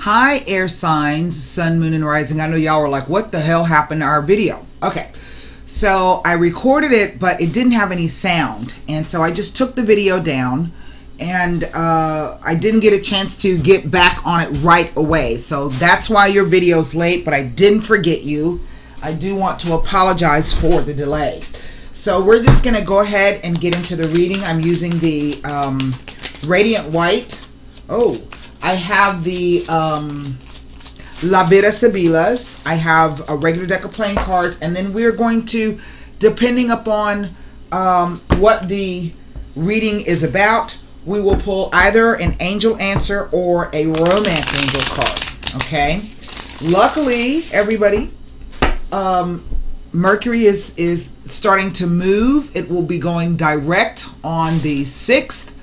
Hi, air signs, sun, moon, and rising. I know y'all were like, what the hell happened to our video? Okay, so I recorded it, but it didn't have any sound. And so I just took the video down, and I didn't get a chance to get back on it right away. So that's why your video's late, but I didn't forget you. I do want to apologize for the delay. So we're just going to go ahead and get into the reading. I'm using the Radiant White. Oh, I have the La Vida Sibilas. I have a regular deck of playing cards. And then we're going to, depending upon what the reading is about, we will pull either an angel answer or a romance angel card. Okay? Luckily, everybody, Mercury is starting to move. It will be going direct on the 6th.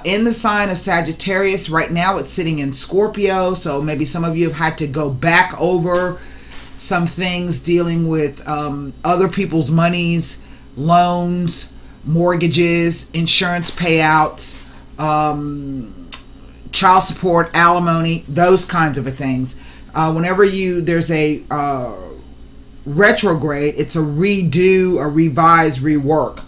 In the sign of Sagittarius. Right now it's sitting in Scorpio, so maybe some of you have had to go back over some things dealing with other people's monies, loans, mortgages, insurance payouts, child support, alimony, those kinds of things. Whenever there's a retrograde, it's a redo, a revise, rework.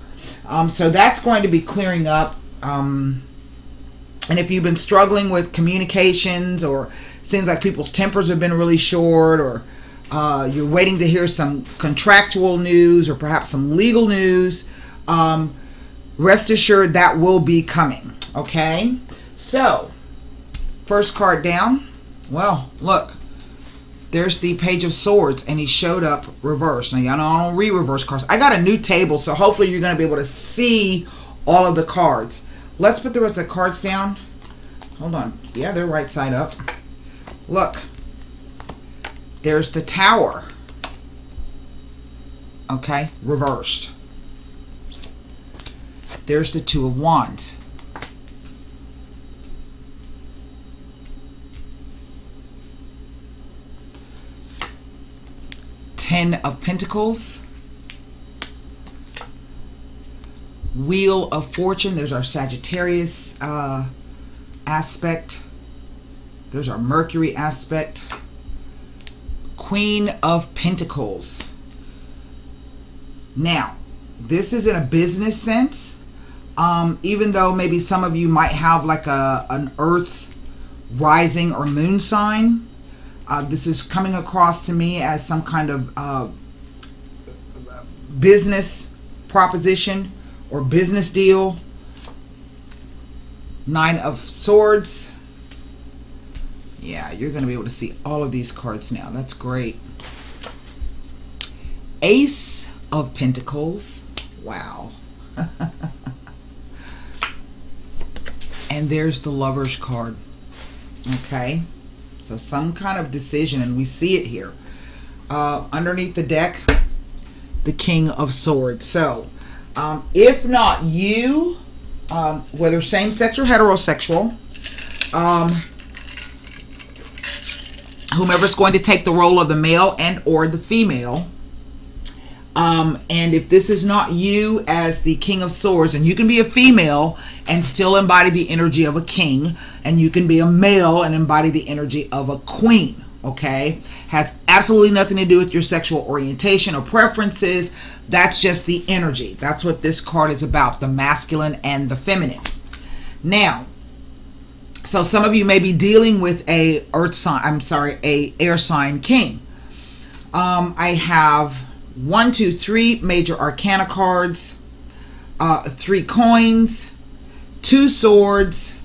So that's going to be clearing up. And if you've been struggling with communications, or seems like people's tempers have been really short, or you're waiting to hear some contractual news or perhaps some legal news, rest assured that will be coming. Okay, so first card down. Well, look, there's the Page of Swords, and he showed up reversed. Now, y'all know I don't read reverse cards. I got a new table, so hopefully you're going to be able to see all of the cards. Let's put the rest of the cards down. Hold on. Yeah, they're right side up. Look. There's the Tower. Okay, reversed. There's the Two of Wands. Ten of Pentacles. Wheel of Fortune. There's our Sagittarius aspect. There's our Mercury aspect. Queen of Pentacles. Now, this is in a business sense. Even though maybe some of you might have like an Earth rising or moon sign. This is coming across to me as some kind of business proposition or business deal. Nine of Swords. Yeah, you're going to be able to see all of these cards now. That's great. Ace of Pentacles. Wow. And there's the Lover's card. Okay. So some kind of decision, and we see it here. Underneath the deck, the King of Swords. So, if not you, whether same-sex or heterosexual, whomever's going to take the role of the male and or the female, and if this is not you as the King of Swords, and you can be a female and still embody the energy of a king, and you can be a male and embody the energy of a queen, okay? Has absolutely nothing to do with your sexual orientation or preferences. That's just the energy. That's what this card is about, the masculine and the feminine. Now, so some of you may be dealing with a air sign king. I have 1, 2, 3 major arcana cards, 3 coins, 2 swords,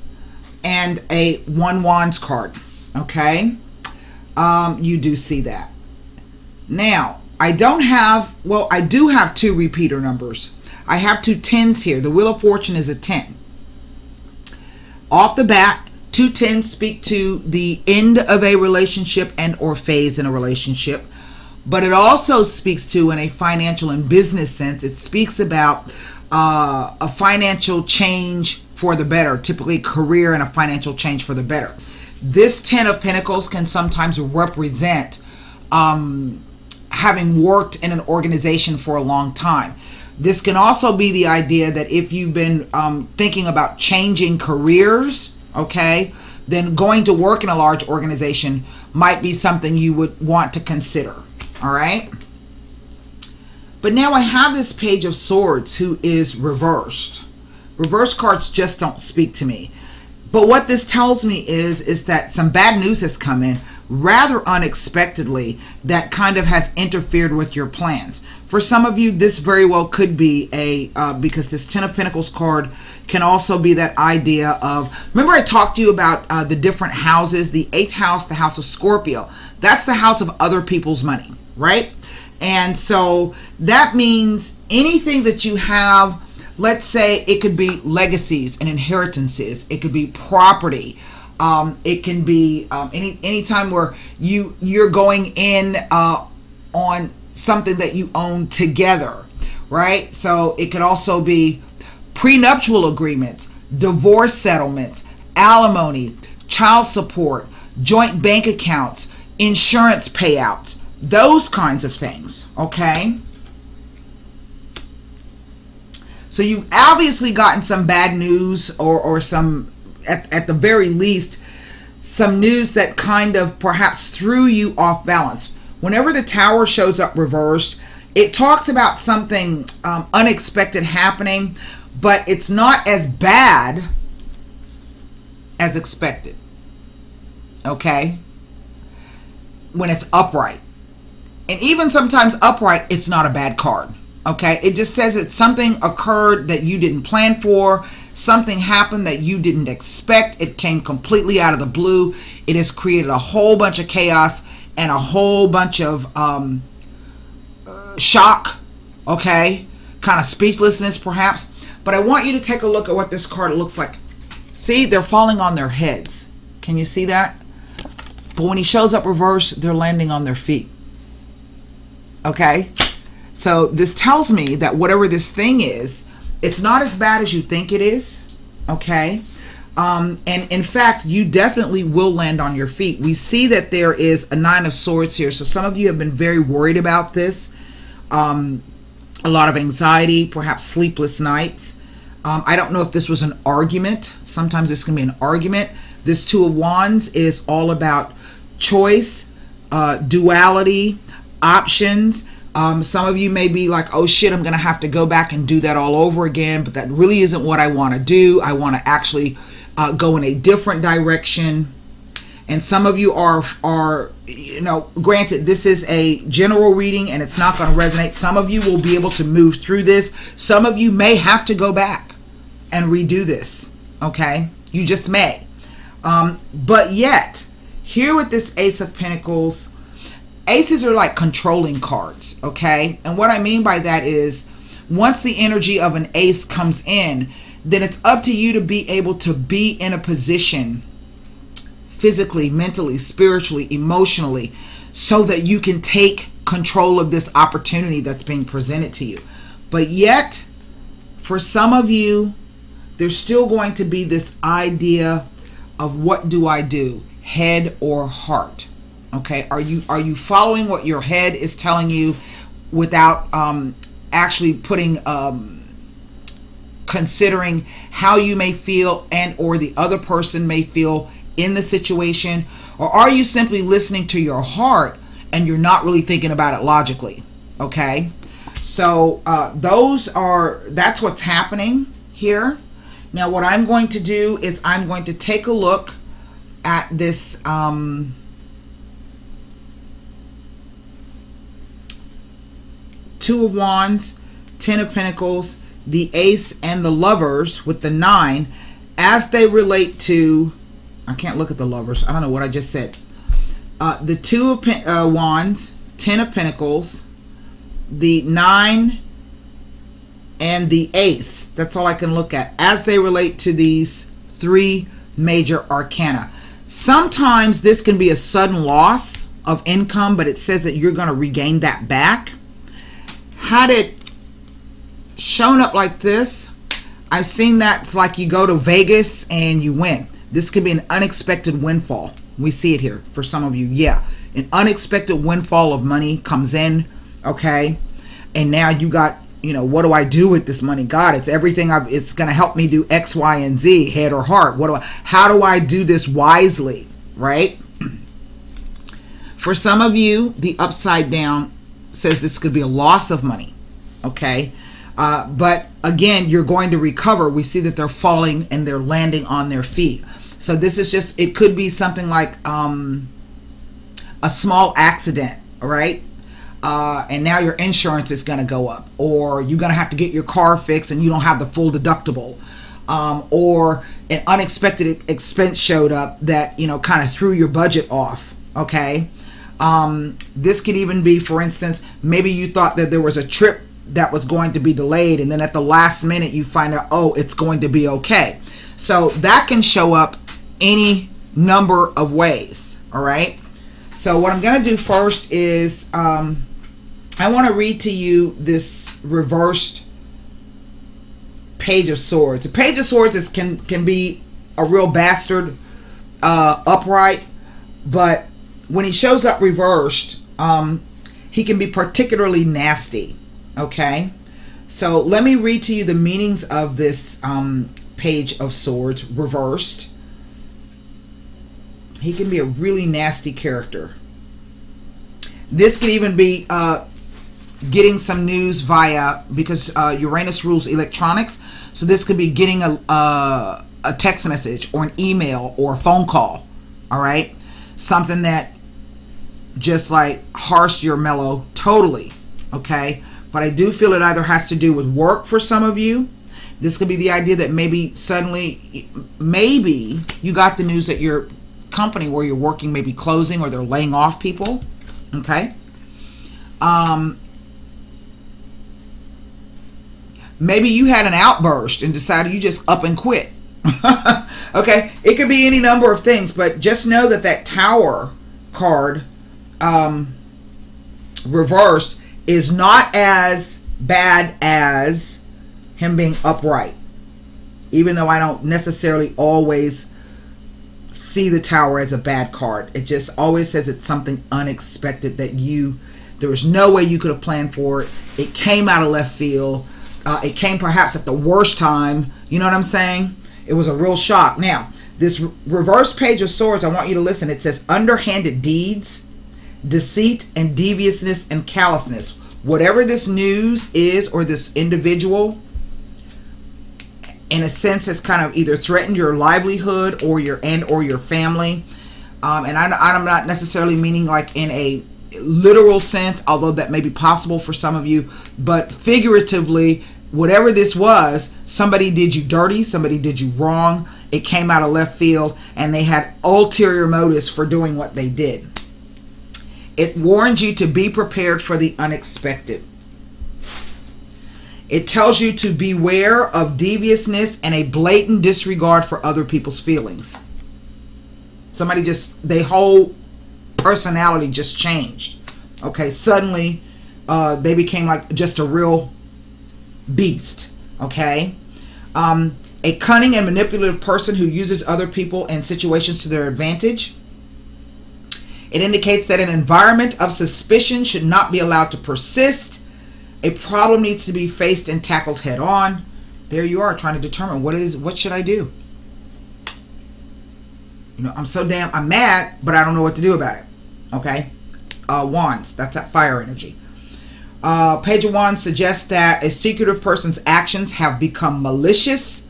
and a 1 wands card. Okay, you do see that. Now, I don't have, well, I do have 2 repeater numbers. I have 2 10s here. The Wheel of Fortune is a 10. Off the bat, 2 10s speak to the end of a relationship and or phase in a relationship. But it also speaks to, in a financial and business sense, it speaks about a financial change for the better, typically career and a financial change for the better. This 10 of Pentacles can sometimes represent having worked in an organization for a long time. This can also be the idea that if you've been thinking about changing careers, okay, then going to work in a large organization might be something you would want to consider. All right. But now I have this Page of Swords who is reversed. Reverse cards just don't speak to me. But what this tells me is that some bad news has come in rather unexpectedly that kind of has interfered with your plans. For some of you, this very well could be because this Ten of Pentacles card can also be that idea of, remember I talked to you about the different houses, the 8th house, the house of Scorpio. That's the house of other people's money, right? And so that means anything that you have, let's say it could be legacies and inheritances. It could be property. It can be any time where you're going in on something that you own together, right? So it could also be prenuptial agreements, divorce settlements, alimony, child support, joint bank accounts, insurance payouts, those kinds of things, okay? So you've obviously gotten some bad news or some, at the very least, some news that kind of perhaps threw you off balance. Whenever the Tower shows up reversed, it talks about something unexpected happening, but it's not as bad as expected, okay? When it's upright. And even sometimes upright, it's not a bad card. Okay, it just says that something occurred that you didn't plan for. Something happened that you didn't expect. It came completely out of the blue. It has created a whole bunch of chaos and a whole bunch of shock. Okay, kind of speechlessness perhaps. But I want you to take a look at what this card looks like. See, they're falling on their heads. Can you see that? But when he shows up reversed, they're landing on their feet. Okay? So this tells me that whatever this thing is, it's not as bad as you think it is. Okay? And in fact, you definitely will land on your feet. We see that there is a 9 of Swords here. So some of you have been very worried about this. A lot of anxiety, perhaps sleepless nights. I don't know if this was an argument. Sometimes this can be an argument. This 2 of Wands is all about choice, duality, options. Some of you may be like, oh shit, I'm going to have to go back and do that all over again. But that really isn't what I want to do. I want to actually go in a different direction. And some of you are, you know, granted, this is a general reading and it's not going to resonate. Some of you will be able to move through this. Some of you may have to go back and redo this. Okay? You just may. But yet, here with this Ace of Pentacles, aces are like controlling cards, okay? And what I mean by that is once the energy of an ace comes in, then it's up to you to be able to be in a position physically, mentally, spiritually, emotionally, so that you can take control of this opportunity that's being presented to you. But yet, for some of you, there's still going to be this idea of what do I do, head or heart? Okay, are you following what your head is telling you without actually putting considering how you may feel and or the other person may feel in the situation? Or are you simply listening to your heart and you're not really thinking about it logically? Okay, so that's what's happening here. Now what I'm going to do is I'm going to take a look at this Two of Wands, 10 of Pentacles, the Ace, and the Lovers with the 9 as they relate to, I can't look at the Lovers, I don't know what I just said. The 2 of Wands, 10 of Pentacles, the 9, and the Ace. That's all I can look at as they relate to these 3 major arcana. Sometimes this can be a sudden loss of income, but it says that you're going to regain that back. Had it shown up like this, I've seen that it's like you go to Vegas and you win. This could be an unexpected windfall. We see it here for some of you. Yeah, an unexpected windfall of money comes in, okay? And now you got you know, what do I do with this money? God, it's everything. It's going to help me do X, Y, and Z, head or heart. How do I do this wisely, right? For some of you, the upside down says this could be a loss of money, okay? But again, you're going to recover. We see that they're falling and they're landing on their feet. So this is just, it could be something like a small accident, right? And now your insurance is going to go up, or you're going to have to get your car fixed and you don't have the full deductible, or an unexpected expense showed up that, you know, kind of threw your budget off, okay? This could even be, for instance, maybe you thought that there was a trip that was going to be delayed, and then at the last minute you find out, oh, it's going to be okay. So that can show up any number of ways, all right? So what I'm going to do first is I want to read to you this reversed Page of Swords. The Page of Swords can be a real bastard upright, but when he shows up reversed, he can be particularly nasty, okay? So let me read to you the meanings of this Page of Swords reversed. He can be a really nasty character. This could even be getting some news via, because Uranus rules electronics, so this could be getting a text message or an email or a phone call, all right? Something that just like harshed your mellow totally, okay? But I do feel it either has to do with work for some of you. This could be the idea that maybe suddenly, maybe you got the news that your company where you're working may be closing, or they're laying off people, okay? Maybe you had an outburst and decided you just up and quit. Okay, it could be any number of things, but just know that that Tower card reversed is not as bad as him being upright, even though I don't necessarily always see the Tower as a bad card. It just always says it's something unexpected that there was no way you could have planned for it. It came out of left field. It came perhaps at the worst time. You know what I'm saying? It was a real shock. Now, this reverse Page of Swords, I want you to listen. It says underhanded deeds, deceit, and deviousness and callousness. Whatever this news is, or this individual, in a sense, has kind of either threatened your livelihood or your family. And I'm not necessarily meaning like in a literal sense, although that may be possible for some of you, but figuratively, whatever this was, somebody did you dirty, somebody did you wrong, it came out of left field, and they had ulterior motives for doing what they did. It warns you to be prepared for the unexpected. It tells you to beware of deviousness and a blatant disregard for other people's feelings. Somebody their whole personality just changed. Okay, suddenly they became like just a real beast. Okay, a cunning and manipulative person who uses other people and situations to their advantage. It indicates that an environment of suspicion should not be allowed to persist. A problem needs to be faced and tackled head on. There you are, trying to determine what should I do? You know, I'm mad, but I don't know what to do about it. Okay, Wands, that's that fire energy. Page of Wands suggests that a secretive person's actions have become malicious.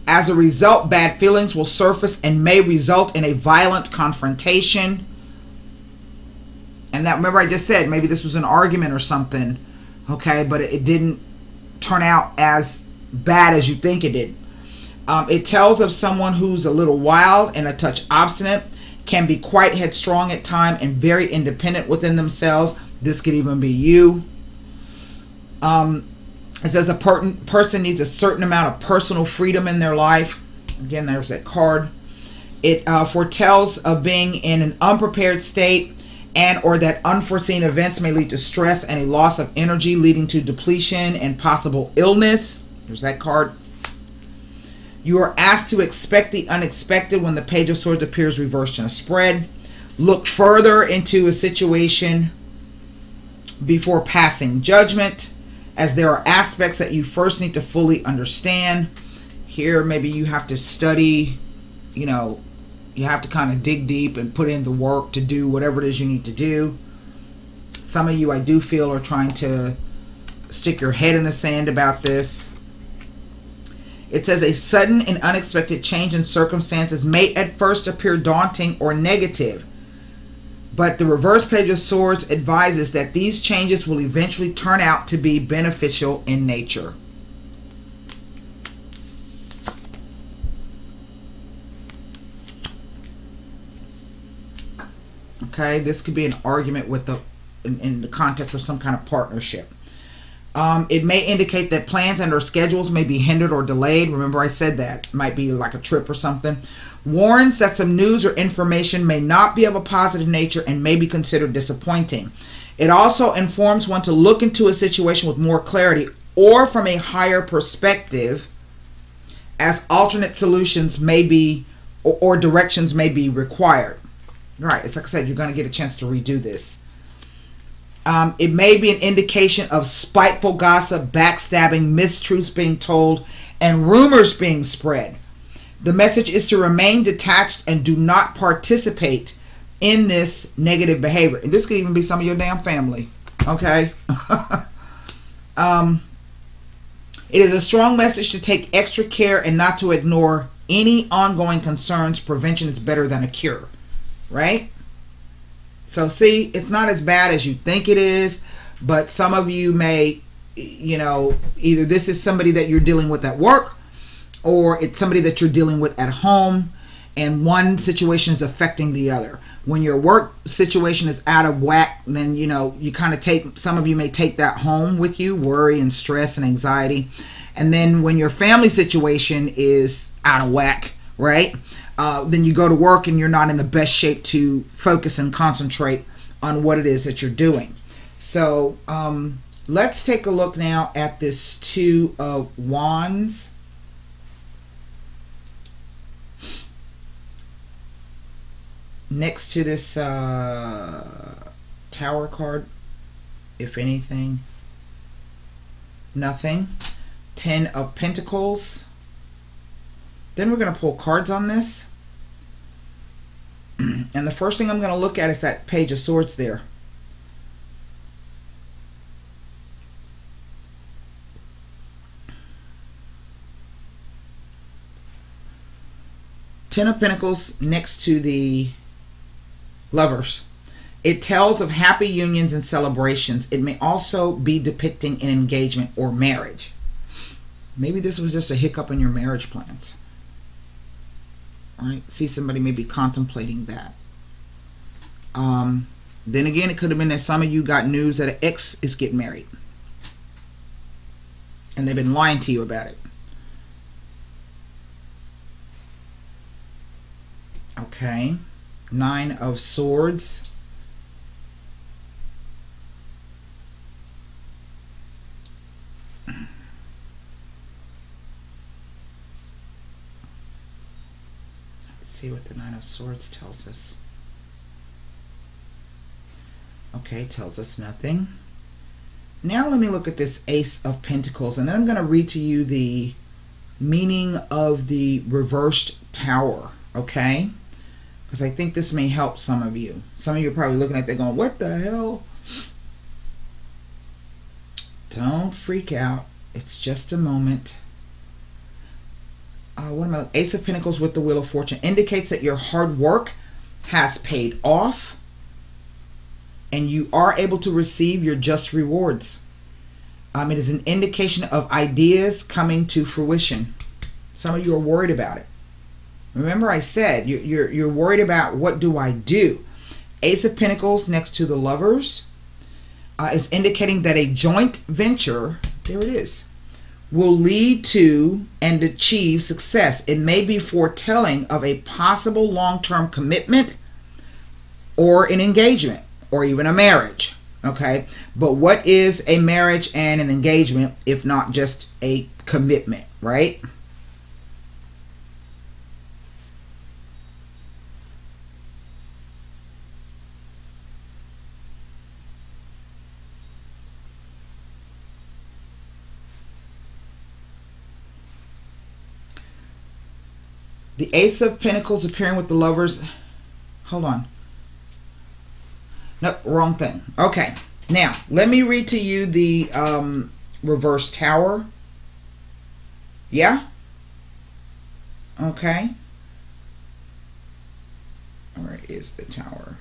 As a result, bad feelings will surface and may result in a violent confrontation. And that, remember I just said, maybe this was an argument or something, okay, but it didn't turn out as bad as you think it did. It tells of someone who's a little wild and a touch obstinate, can be quite headstrong at times and very independent within themselves. This could even be you. It says a person needs a certain amount of personal freedom in their life. Again, there's that card. It foretells of being in an unprepared state, and or that unforeseen events may lead to stress and a loss of energy, leading to depletion and possible illness. There's that card. You are asked to expect the unexpected when the Page of Swords appears reversed in a spread. Look further into a situation before passing judgment. as there are aspects that you first need to fully understand. Here, maybe you have to study, you know, you have to kind of dig deep and put in the work to do whatever it is you need to do. Some of you, I do feel, are trying to stick your head in the sand about this. It says a sudden and unexpected change in circumstances may at first appear daunting or negative, but the reverse page of swords advises that these changes will eventually turn out to be beneficial in nature. Okay, this could be an argument with in the context of some kind of partnership. It may indicate that plans and or schedules may be hindered or delayed. Remember I said that. It might be like a trip or something. Warns that some news or information may not be of a positive nature and may be considered disappointing. It also informs one to look into a situation with more clarity or from a higher perspective, as alternate solutions may be or directions may be required. Right, it's like I said, you're going to get a chance to redo this. It may be an indication of spiteful gossip, backstabbing, mistruths being told, and rumors being spread. The message is to remain detached and do not participate in this negative behavior. And this could even be some of your damn family. Okay? It is a strong message to take extra care and not to ignore any ongoing concerns. Prevention is better than a cure. Right? So see, it's not as bad as you think it is, but some of you may, you know, either this is somebody that you're dealing with at work, or it's somebody that you're dealing with at home, and one situation is affecting the other. When your work situation is out of whack, then, you know, you kind of take, some of you may take that home with you, worry and stress and anxiety. And then when your family situation is out of whack, right? Then you go to work and you're not in the best shape to focus and concentrate on what it is that you're doing. So let's take a look now at this Two of Wands. Next to this Tower card, if anything, nothing. Ten of Pentacles. Then we're going to pull cards on this. And the first thing I'm going to look at is that Page of Swords there. Ten of Pentacles next to the Lovers. It tells of happy unions and celebrations. It may also be depicting an engagement or marriage. Maybe this was just a hiccup in your marriage plans. Right? See, somebody may be contemplating that. Then again, it could have been that some of you got news that an ex is getting married. And they've been lying to you about it. Okay. Nine of Swords. See what the Nine of Swords tells us. Okay, tells us nothing. Now let me look at this Ace of Pentacles, and then I'm going to read to you the meaning of the reversed Tower, okay? Because I think this may help some of you. Some of you are probably looking at that going, what the hell? Don't freak out. It's just a moment. What am I? Ace of Pentacles with the Wheel of Fortune indicates that your hard work has paid off and you are able to receive your just rewards. It is an indication of ideas coming to fruition. Some of you are worried about it. Remember I said you're worried about, what do I do? Ace of Pentacles next to the Lovers is indicating that a joint venture, there it is, will lead to and achieve success. It may be foretelling of a possible long-term commitment or an engagement or even a marriage. Okay, but what is a marriage and an engagement if not just a commitment, right? The Ace of Pentacles appearing with the Lovers. Hold on. Nope, wrong thing. Okay. Now, let me read to you the reverse Tower. Yeah? Okay. Where is the Tower?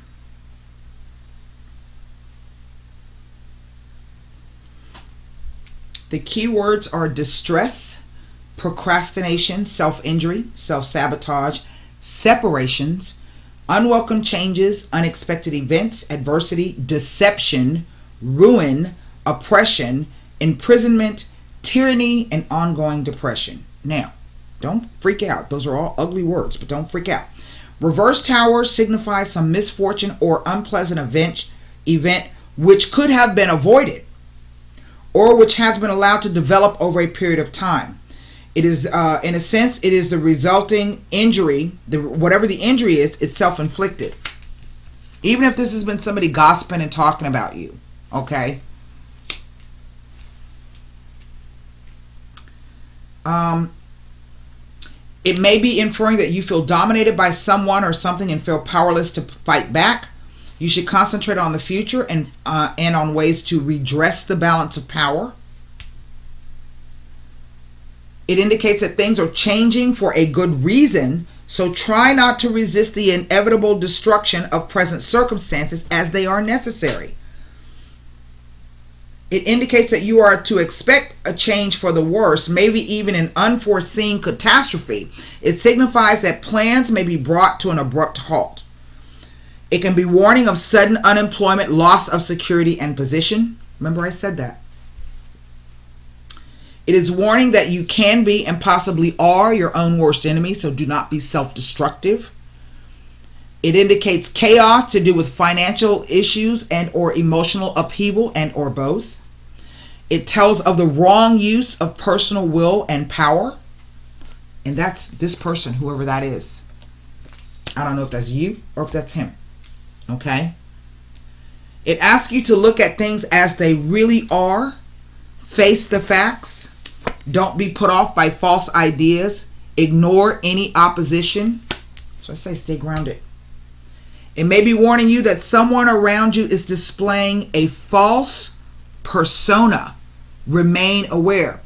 The keywords are distress, procrastination, self-injury, self-sabotage, separations, unwelcome changes, unexpected events, adversity, deception, ruin, oppression, imprisonment, tyranny, and ongoing depression. Now, don't freak out. Those are all ugly words, but don't freak out. Reverse Tower signifies some misfortune or unpleasant event which could have been avoided or which has been allowed to develop over a period of time. It is, in a sense, it is the resulting injury. Whatever the injury is, it's self-inflicted. Even if this has been somebody gossiping and talking about you, okay? It may be inferring that you feel dominated by someone or something and feel powerless to fight back. You should concentrate on the future and on ways to redress the balance of power. It indicates that things are changing for a good reason, so try not to resist the inevitable destruction of present circumstances as they are necessary. It indicates that you are to expect a change for the worse, maybe even an unforeseen catastrophe. It signifies that plans may be brought to an abrupt halt. It can be warning of sudden unemployment, loss of security and position. Remember I said that. It is warning that you can be and possibly are your own worst enemy, so do not be self-destructive. It indicates chaos to do with financial issues and or emotional upheaval and or both. It tells of the wrong use of personal will and power. And that's this person, whoever that is. I don't know if that's you or if that's him. Okay? It asks you to look at things as they really are. Face the facts. Don't be put off by false ideas. Ignore any opposition. So I say stay grounded. It may be warning you that someone around you is displaying a false persona. Remain aware.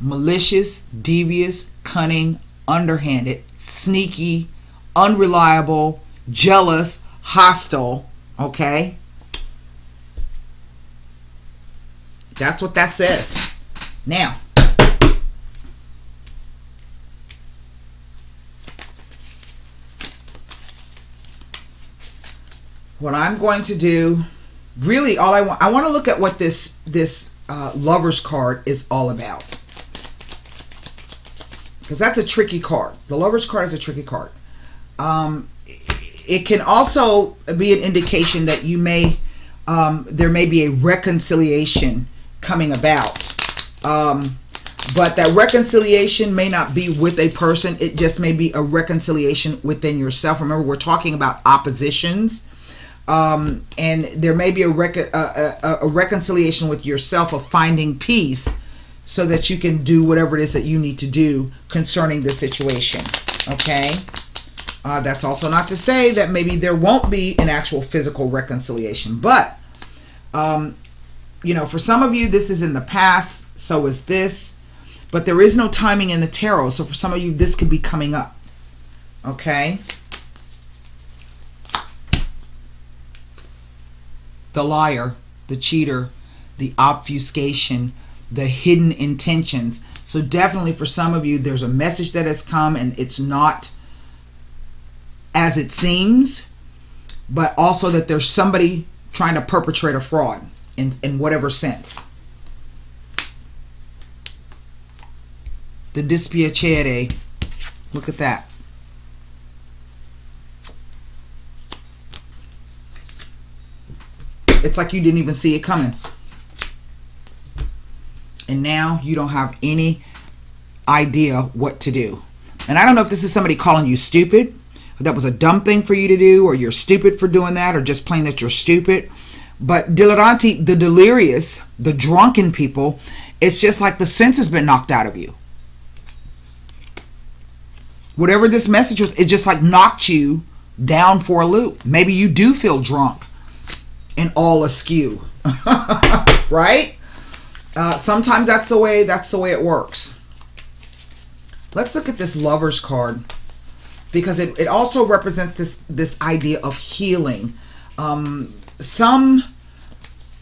Malicious, devious, cunning, underhanded, sneaky, unreliable, jealous, hostile. Okay? That's what that says. Now, what I'm going to do, really all I want to look at what this Lover's card is all about. Because that's a tricky card. The Lover's card is a tricky card. It can also be an indication that you may, there may be a reconciliation coming about. But that reconciliation may not be with a person. It just may be a reconciliation within yourself. Remember, we're talking about oppositions. And there may be a reconciliation with yourself of finding peace so that you can do whatever it is that you need to do concerning the situation. Okay? That's also not to say that maybe there won't be an actual physical reconciliation. But, you know, for some of you, this is in the past. So is this. But there is no timing in the tarot. So for some of you, this could be coming up. Okay? The liar, the cheater, the obfuscation, the hidden intentions. So definitely for some of you, there's a message that has come and it's not as it seems, but also that there's somebody trying to perpetrate a fraud in whatever sense. The dispiacere. Look at that. It's like you didn't even see it coming. And now you don't have any idea what to do. And I don't know if this is somebody calling you stupid, or that was a dumb thing for you to do, or you're stupid for doing that, or just plain that you're stupid. But deliranti, the delirious, the drunken people, it's just like the sense has been knocked out of you. Whatever this message was, it just like knocked you down for a loop. Maybe you do feel drunk and all askew. Right? Sometimes that's the way it works. Let's look at this Lover's card, because it also represents this idea of healing. Some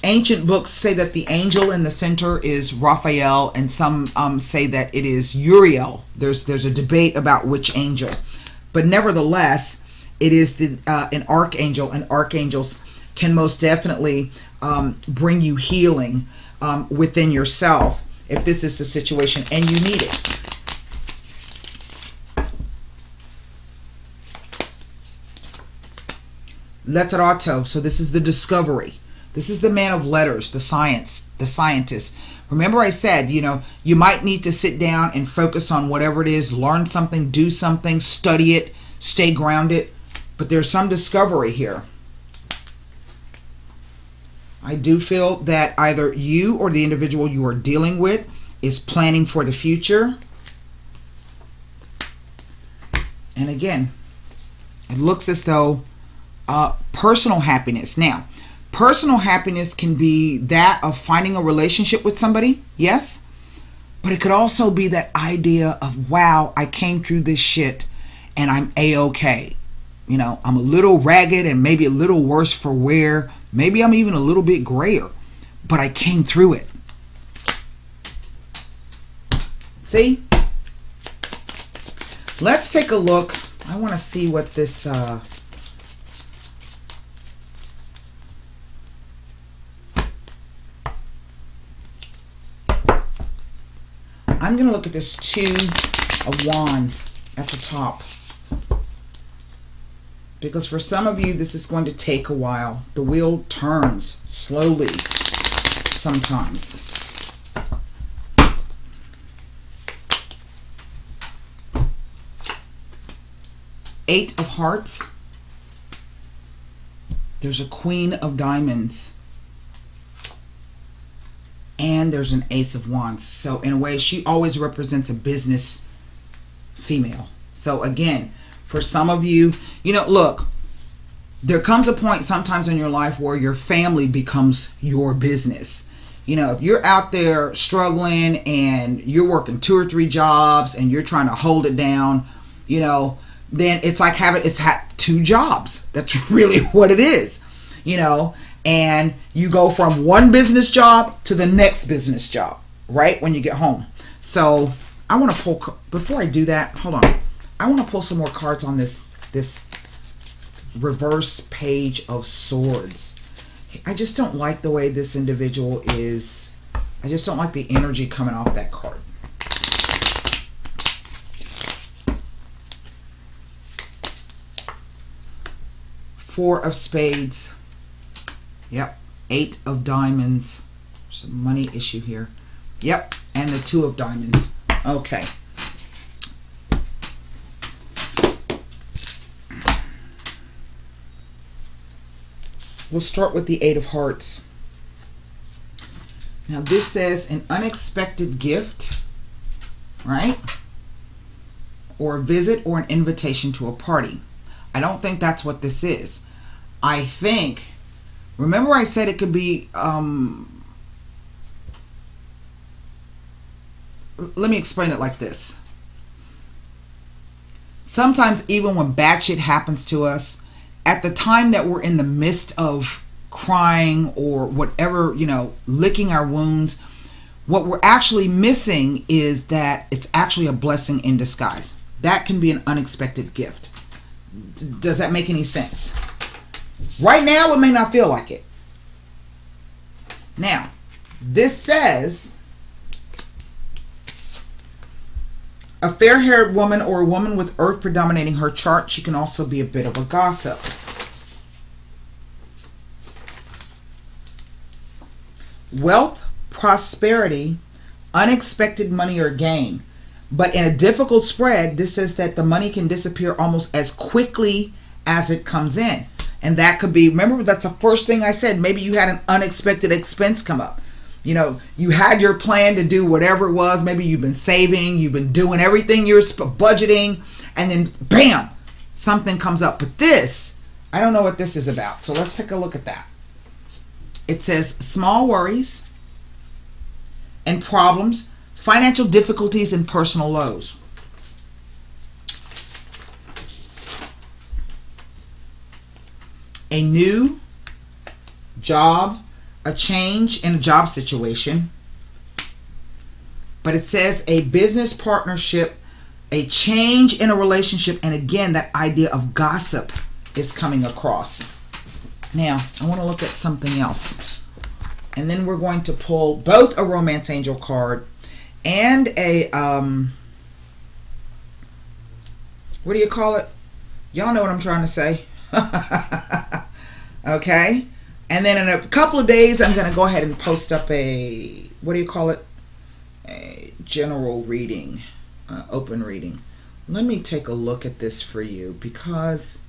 ancient books say that the angel in the center is Raphael, and some say that it is Uriel. There's a debate about which angel, but nevertheless, it is an archangel, and archangels can most definitely bring you healing within yourself if this is the situation and you need it. Letterato, so this is the discovery. This is the man of letters, the scientist. Remember I said, you might need to sit down and focus on whatever it is, learn something, do something, study it, stay grounded. But there's some discovery here. I do feel that either you or the individual you are dealing with is planning for the future. And again, it looks as though personal happiness. Now, personal happiness can be that of finding a relationship with somebody, yes, but it could also be that idea of, wow, I came through this shit and I'm a-okay. I'm a little ragged and maybe a little worse for wear. Maybe I'm even a little bit grayer, but I came through it. See? Let's take a look. I want to see what this I'm going to look at this Two of Wands at the top. Because for some of you, this is going to take a while. The wheel turns slowly sometimes. Eight of Hearts. There's a Queen of Diamonds. And there's an Ace of Wands. So in a way, she always represents a business female. So again, for some of you, look, there comes a point sometimes in your life where your family becomes your business. If you're out there struggling and you're working 2 or 3 jobs and you're trying to hold it down, then it's like having 2 jobs. That's really what it is, and you go from one business job to the next business job, right, when you get home. So I want to pull, before I do that, hold on. I want to pull some more cards on this reverse Page of Swords. I just don't like the way this individual is. I just don't like the energy coming off that card. Four of Spades. Yep. 8 of Diamonds. There's a money issue here. Yep. And the 2 of Diamonds. Okay. We'll start with the 8 of Hearts. Now this says an unexpected gift, right? Or a visit or an invitation to a party. I don't think that's what this is. I think, remember I said it could be, let me explain it like this. Sometimes even when bad shit happens to us, at the time that we're in the midst of crying or whatever, licking our wounds, what we're actually missing is that it's actually a blessing in disguise. That can be an unexpected gift. Does that make any sense? Right now, it may not feel like it. Now, this says a fair-haired woman or a woman with earth predominating her chart. She can also be a bit of a gossip. Wealth, prosperity, unexpected money or gain. But in a difficult spread, this says that the money can disappear almost as quickly as it comes in. And that could be, remember, that's the first thing I said. Maybe you had an unexpected expense come up. You had your plan to do whatever it was. Maybe you've been saving, you've been doing everything you're budgeting, and then bam, something comes up. But this, I don't know what this is about. So let's take a look at that. It says small worries and problems, financial difficulties, and personal lows. A new job, a change in a job situation. But it says a business partnership, a change in a relationship, and again, that idea of gossip is coming across. Now, I want to look at something else. And then we're going to pull both a romance angel card and a, what do you call it? Y'all know what I'm trying to say. Okay. And then in a couple of days, I'm going to go ahead and post up a, what do you call it? A general reading, open reading. Let me take a look at this for you, because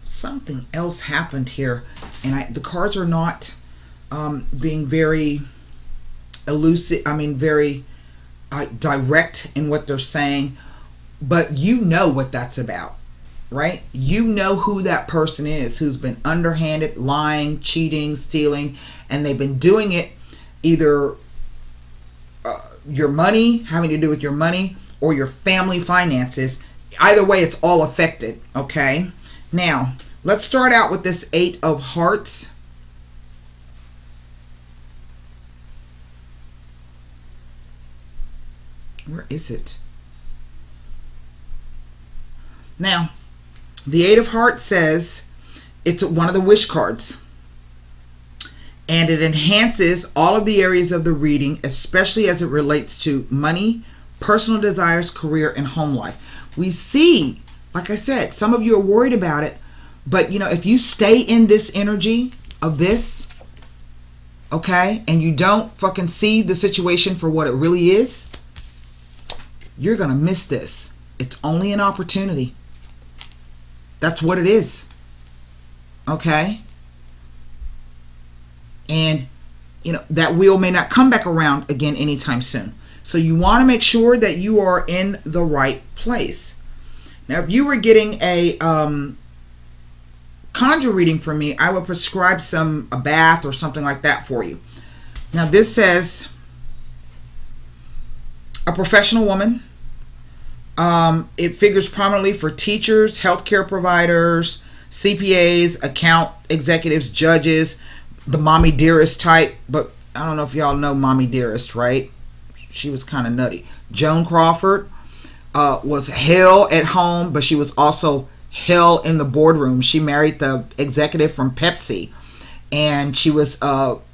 something else happened here, and the cards are not being very elusive. I mean, very direct in what they're saying, but you know what that's about, right? You know who that person is who's been underhanded, lying, cheating, stealing, and they've been doing it either your money, having to do with your money, or your family finances. Either way, it's all affected, okay? Now, let's start out with this 8 of Hearts. Where is it? Now, the 8 of Hearts says it's one of the wish cards. And it enhances all of the areas of the reading, especially as it relates to money, personal desires, career, and home life. We see, like I said, some of you are worried about it. But, you know, if you stay in this energy of this, okay, and you don't fucking see the situation for what it really is, you're going to miss this. It's only an opportunity. That's what it is. Okay? And, you know, that wheel may not come back around again anytime soon. So you want to make sure that you are in the right place. Now, if you were getting a conjure reading from me, I would prescribe a bath or something like that for you. Now, this says a professional woman. It figures prominently for teachers, healthcare providers, CPAs, account executives, judges, the mommy dearest type. But I don't know if y'all know mommy dearest, right? She was kind of nutty. Joan Crawford was hell at home, but she was also hell in the boardroom. She married the executive from Pepsi, and she was,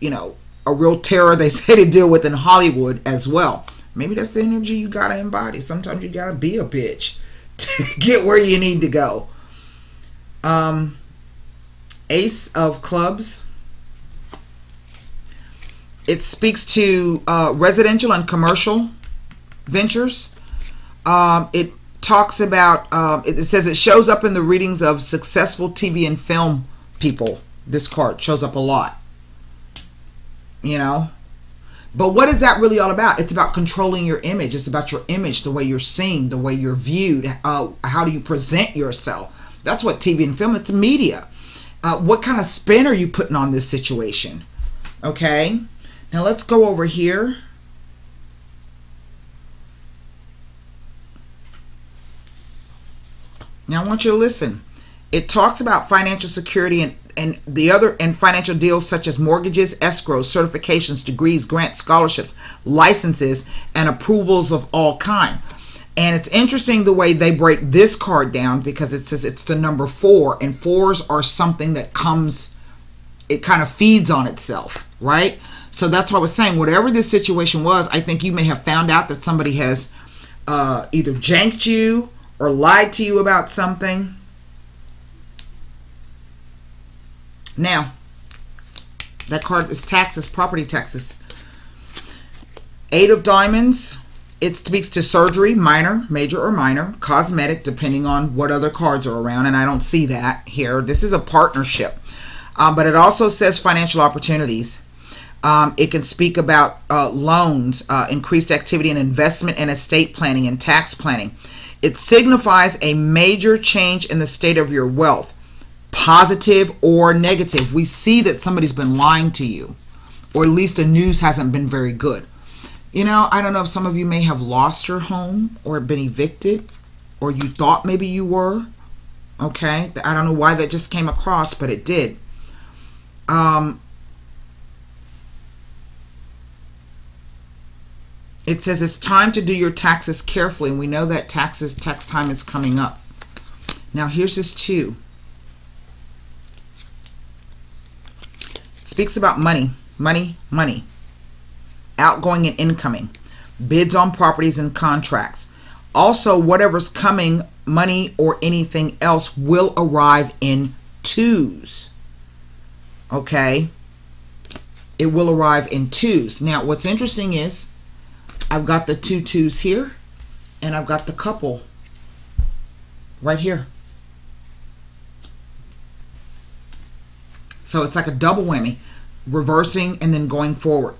you know, a real terror, they say, to deal with in Hollywood as well. Maybe that's the energy you gotta embody. Sometimes you gotta be a bitch to get where you need to go. Ace of Clubs. It speaks to residential and commercial ventures. It talks about, it says it shows up in the readings of successful TV and film people. This card shows up a lot. You know? But what is that really all about? It's about controlling your image. It's about your image, the way you're seen, the way you're viewed. How do you present yourself? That's what TV and film, it's media. What kind of spin are you putting on this situation? Okay? Now let's go over here. Now I want you to listen. It talks about financial security and financial deals such as mortgages, escrows, certifications, degrees, grants, scholarships, licenses, and approvals of all kind. And it's interesting the way they break this card down, because it says it's the number 4, and 4s are something that comes, it kind of feeds on itself, right? So that's what I was saying. Whatever this situation was, I think you may have found out that somebody has either janked you or lied to you about something. Now, that card is taxes, property taxes. 8 of Diamonds. It speaks to surgery, minor, major, or minor, cosmetic, depending on what other cards are around. And I don't see that here. This is a partnership. But it also says financial opportunities. It can speak about loans, increased activity in investment and estate planning and tax planning. It signifies a major change in the state of your wealth, positive or negative. We see that somebody's been lying to you, or at least the news hasn't been very good. You know, I don't know if some of you may have lost your home or been evicted, or you thought maybe you were. Okay, I don't know why that just came across, but it did. It says it's time to do your taxes carefully, and we know that tax time is coming up. Now here's this too. It speaks about money, money, outgoing and incoming, bids on properties and contracts. Also, whatever's coming, money or anything else, will arrive in twos. Okay? It will arrive in twos. Now, what's interesting is I've got the 2 twos here, and I've got the couple right here. So it's like a double whammy, reversing and then going forward.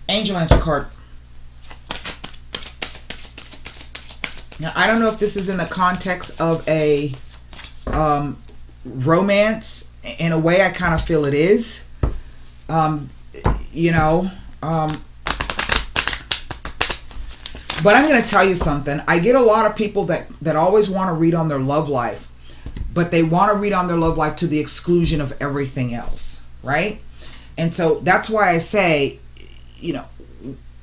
Angel answer card. Now, I don't know if this is in the context of a romance. In a way, I kind of feel it is. You know, but I'm going to tell you something. I get a lot of people that always want to read on their love life, but they want to read on their love life to the exclusion of everything else, right? And so that's why I say, you know,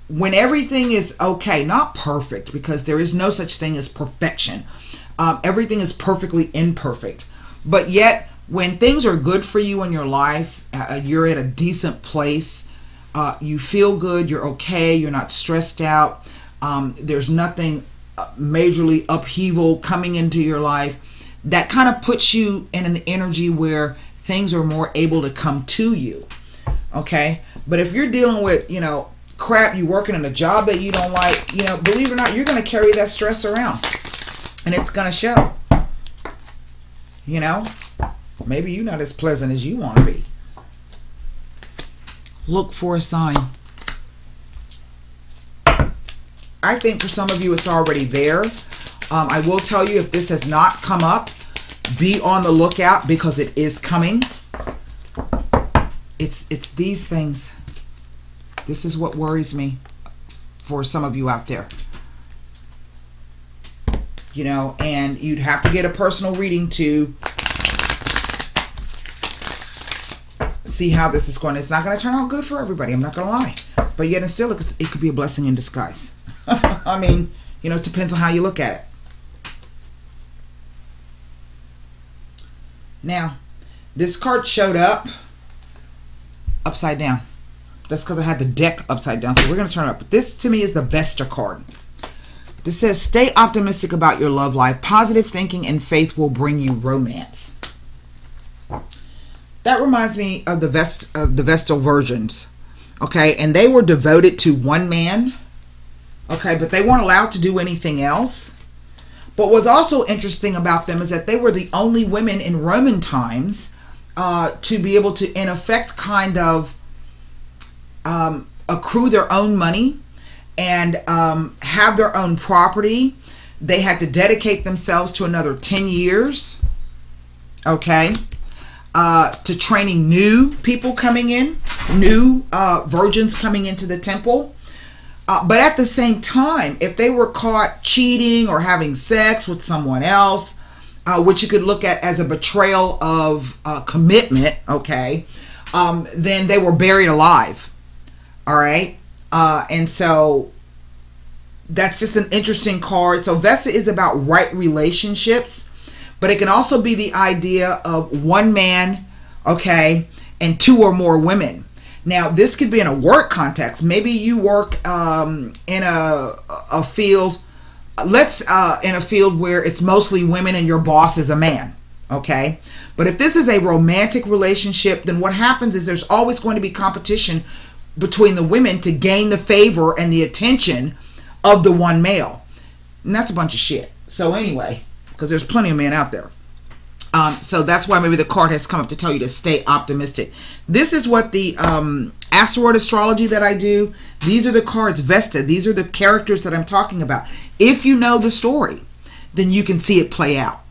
when everything is okay, not perfect, because there is no such thing as perfection. Everything is perfectly imperfect. But yet, when things are good for you in your life, you're at a decent place, you feel good, you're okay, you're not stressed out, there's nothing majorly upheaval coming into your life, that kind of puts you in an energy where things are more able to come to you. Okay? But if you're dealing with, you know, crap, you're working in a job that you don't like, you know, believe it or not, you're going to carry that stress around, and it's going to show. You know, maybe you're not as pleasant as you want to be. Look for a sign. I think for some of you it's already there. I will tell you, if this has not come up, be on the lookout, because it is coming. It's these things. This is what worries me for some of you out there. You know, and you'd have to get a personal reading to see how this is going. It's not going to turn out good for everybody, I'm not going to lie. But yet and still, it could be a blessing in disguise. I mean, you know, it depends on how you look at it. Now, this card showed up upside down. That's because I had the deck upside down. So we're going to turn it up. But this, to me, is the Vesta card. This says, stay optimistic about your love life. Positive thinking and faith will bring you romance. That reminds me of the Vestal Virgins. Okay, and they were devoted to one man. Okay, but they weren't allowed to do anything else. But what's also interesting about them is that they were the only women in Roman times to be able to, in effect, kind of accrue their own money and have their own property. They had to dedicate themselves to another 10 years, okay, to training new people coming in, new virgins coming into the temple. But at the same time, if they were caught cheating or having sex with someone else, which you could look at as a betrayal of commitment, okay, then they were buried alive. All right. And so that's just an interesting card. So Vesta is about right relationships, but it can also be the idea of one man, okay, and 2 or more women. Now, this could be in a work context. Maybe you work in a field, in a field where it's mostly women and your boss is a man, okay? But if this is a romantic relationship, then what happens is there's always going to be competition between the women to gain the favor and the attention of the one male. And that's a bunch of shit. So anyway, because there's plenty of men out there. So that's why maybe the card has come up to tell you to stay optimistic. This is what the asteroid astrology that I do. These are the cards vested. These are the characters that I'm talking about. If you know the story, then you can see it play out.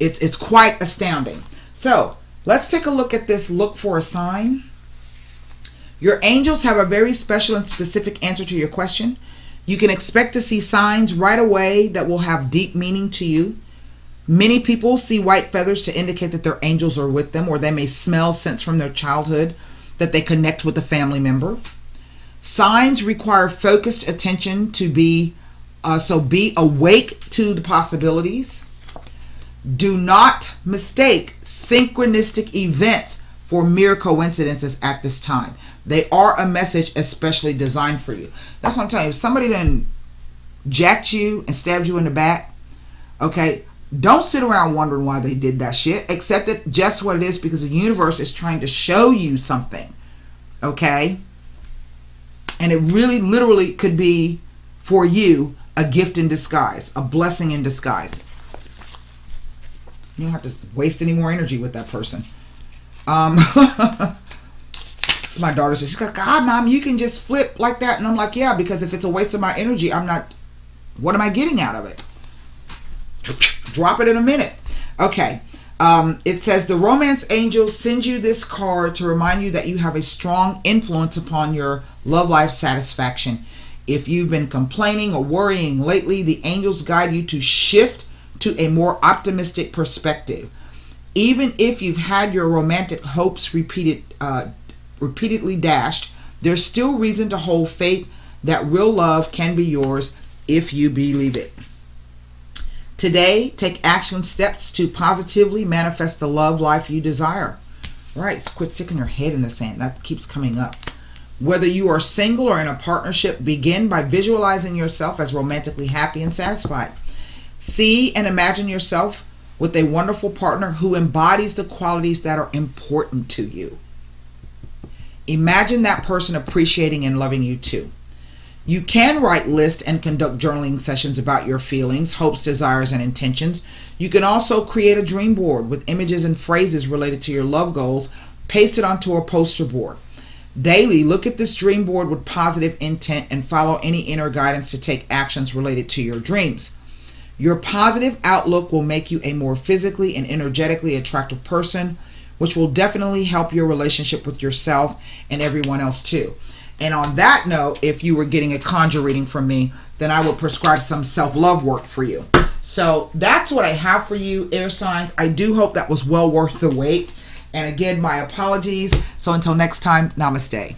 It's quite astounding. So let's take a look at this. Look for a sign. Your angels have a very special and specific answer to your question. You can expect to see signs right away that will have deep meaning to you. Many people see white feathers to indicate that their angels are with them, or they may smell, sense from their childhood that they connect with a family member. Signs require focused attention to be awake to the possibilities. Do not mistake synchronistic events for mere coincidences at this time. They are a message especially designed for you. That's what I'm telling you. If somebody then jacked you and stabbed you in the back, okay, don't sit around wondering why they did that shit. Accept it just what it is, because the universe is trying to show you something. Okay? And it really literally could be for you a gift in disguise, a blessing in disguise. You don't have to waste any more energy with that person. So my daughter says, she's like, God, Mom, you can just flip like that. And I'm like, yeah, because if it's a waste of my energy, what am I getting out of it? Drop it in a minute. Okay. It says the romance angel sends you this card to remind you that you have a strong influence upon your love life satisfaction. If you've been complaining or worrying lately, the angels guide you to shift to a more optimistic perspective. Even if you've had your romantic hopes repeatedly dashed, there's still reason to hold faith that real love can be yours if you believe it. Today, take action steps to positively manifest the love life you desire. Right, quit sticking your head in the sand. That keeps coming up. Whether you are single or in a partnership, begin by visualizing yourself as romantically happy and satisfied. See and imagine yourself with a wonderful partner who embodies the qualities that are important to you. Imagine that person appreciating and loving you too. You can write lists and conduct journaling sessions about your feelings, hopes, desires, and intentions. You can also create a dream board with images and phrases related to your love goals, paste it onto a poster board. Daily, look at this dream board with positive intent and follow any inner guidance to take actions related to your dreams. Your positive outlook will make you a more physically and energetically attractive person, which will definitely help your relationship with yourself and everyone else too. And on that note, if you were getting a conjure reading from me, then I would prescribe some self-love work for you. So that's what I have for you, air signs. I do hope that was well worth the wait. And again, my apologies. So until next time, namaste.